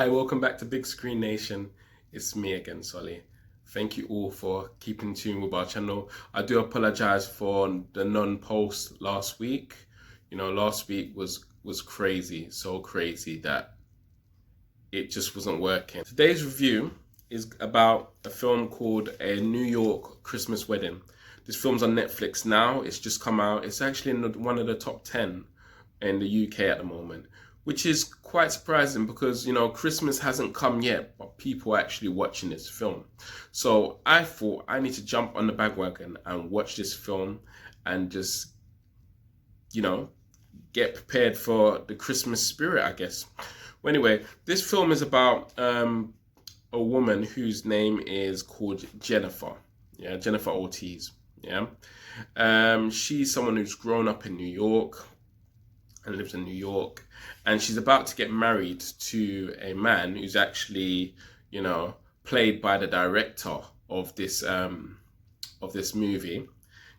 welcome back to Big Screen Nation. It's me again, Solly. Thank you all for keeping in tune with our channel. I do apologize for the non-post last week. Last week was crazy, so crazy that it just wasn't working. Today's review is about a film called A New York Christmas Wedding. This film's on Netflix now. It's just come out. It's actually in one of the top 10 in the UK at the moment, which is quite surprising because, Christmas hasn't come yet, but people are actually watching this film. So I thought I need to jump on the bandwagon and watch this film and just, get prepared for the Christmas spirit, I guess. Well, anyway, this film is about a woman whose name is called Jennifer. Yeah, Jennifer Ortiz. Yeah. She's someone who's grown up in New York and lives in New York, and she's about to get married to a man who's actually, played by the director of this movie.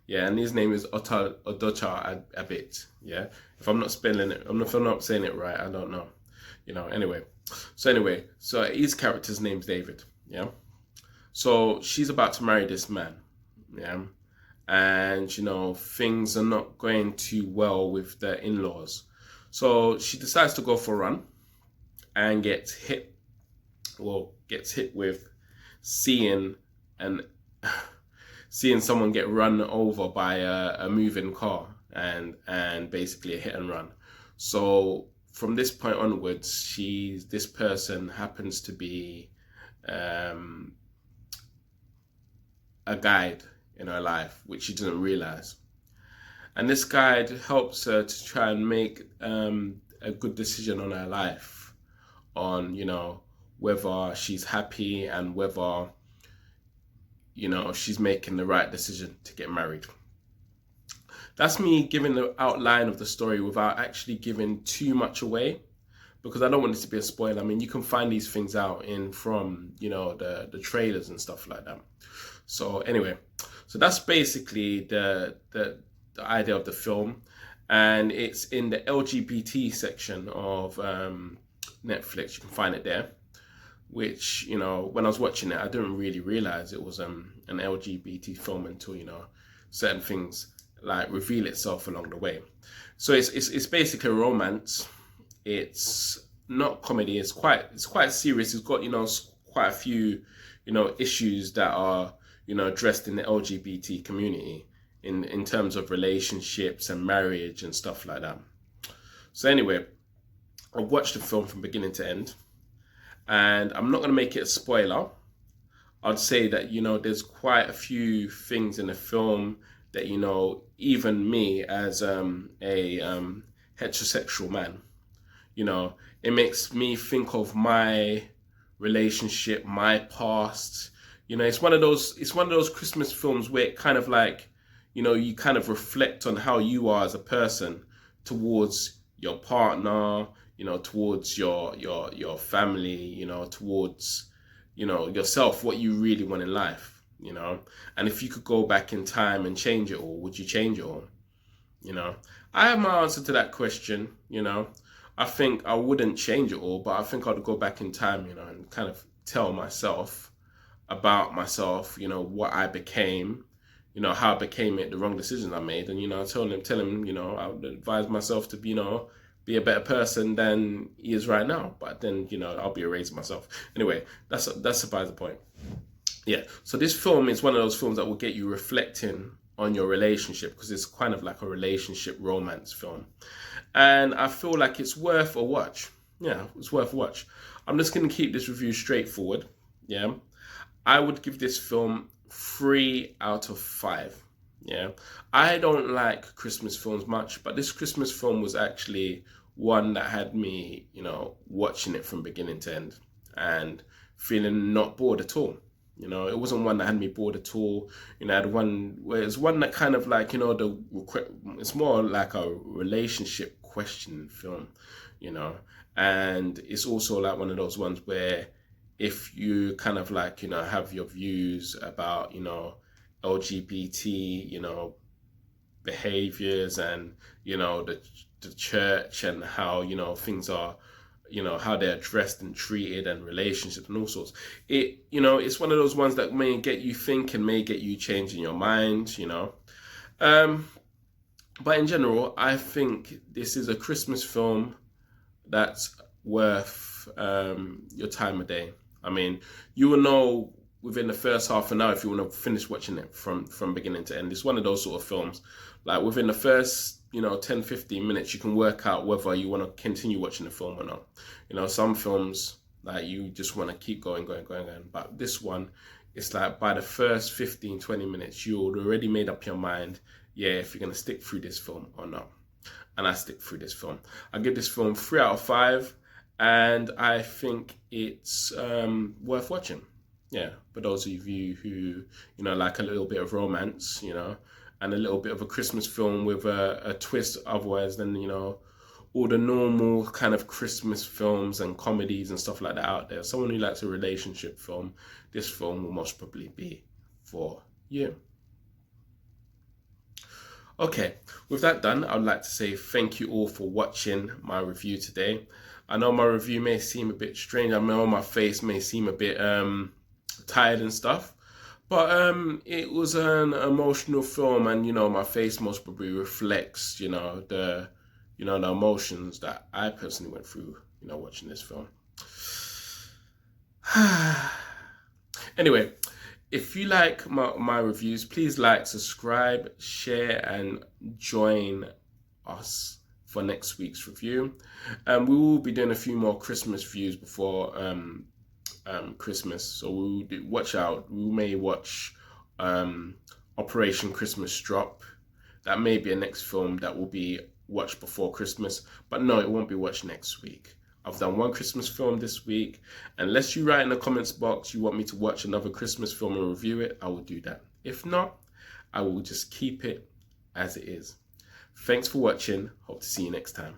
Yeah, and his name is Otoja Abit. Yeah, if I'm not spelling it, if I'm not saying it right, I don't know. Anyway, so his character's name's David. Yeah, so she's about to marry this man. Yeah. And, things are not going too well with the in-laws. So she decides to go for a run and gets hit with seeing someone get run over by a moving car and basically a hit and run. So from this point onwards, this person happens to be a guide in her life, which she didn't realize. And this guide helps her to try and make a good decision on her life, on, whether she's happy and whether, she's making the right decision to get married. That's me giving the outline of the story without actually giving too much away, because I don't want it to be a spoiler. I mean, you can find these things out from the trailers and stuff like that. So anyway, so that's basically the idea of the film, and it's in the LGBT section of Netflix. You can find it there, which, when I was watching it, I didn't really realize it was an LGBT film until, certain things like reveal itself along the way. So it's basically a romance. It's not comedy. It's quite serious. It's got, quite a few, issues that are, addressed in the LGBT community in terms of relationships and marriage and stuff like that. So anyway, I watched the film from beginning to end, and I'm not going to make it a spoiler. I'd say that, there's quite a few things in the film that, even me as a heterosexual man, it makes me think of my relationship, my past. It's one of those Christmas films where it kind of like, you kind of reflect on how you are as a person towards your partner, towards your family, towards, yourself, what you really want in life, and if you could go back in time and change it all, would you change it all? I have my answer to that question. I think I wouldn't change it all, but I think I'd go back in time, and kind of tell myself about myself, what I became, how I became it, the wrong decisions I made, and tell him, I would advise myself to be a better person than he is right now. But then, I'll be erasing myself. Anyway, that's about the point. Yeah. So this film is one of those films that will get you reflecting on your relationship, because it's kind of like a relationship romance film, and I feel like it's worth a watch. Yeah, it's worth a watch. I'm just going to keep this review straightforward. Yeah. I would give this film 3 out of 5. Yeah, I don't like Christmas films much, but this Christmas film was actually one that had me, watching it from beginning to end and feeling not bored at all. It wasn't one that had me bored at all. I had one where it's one that kind of like, it's more like a relationship question film, and it's also like one of those ones where if you kind of like, have your views about, LGBT, behaviors and, the church and how, things are, you know, how they're dressed and treated and relationships and all sorts. It, you know, it's one of those ones that may get you thinking, may get you changing your mind, you know. But in general, I think this is a Christmas film that's worth your time of day. I mean, you will know within the first half an hour if you want to finish watching it from beginning to end. It's one of those sort of films. Like within the first, you know, 10, 15 minutes, you can work out whether you want to continue watching the film or not. You know, some films, like you just want to keep going. But this one, it's like by the first 15, 20 minutes, you already made up your mind, yeah, if you're going to stick through this film or not. And I stick through this film. I give this film 3 out of 5, and I think it's worth watching. Yeah, for those of you who, you know, like a little bit of romance, you know, and a little bit of a Christmas film with a twist otherwise than, you know, all the normal kind of Christmas films and comedies and stuff like that out there. Someone who likes a relationship film, this film will most probably be for you. Okay, with that done, I'd like to say thank you all for watching my review today. I know my review may seem a bit strange. I know my face may seem a bit tired and stuff, but it was an emotional film, and you know, my face most probably reflects, you know, the emotions that I personally went through, you know, watching this film. Anyway, if you like my reviews, please like, subscribe, share, and join us for next week's review. We will be doing a few more Christmas reviews before Christmas, so we'll watch out. We may watch Operation Christmas Drop. That may be a next film that will be watched before Christmas, but no, it won't be watched next week. I've done one Christmas film this week. Unless you write in the comments box you want me to watch another Christmas film and review it, I will do that. If not, I will just keep it as it is. Thanks for watching. Hope to see you next time.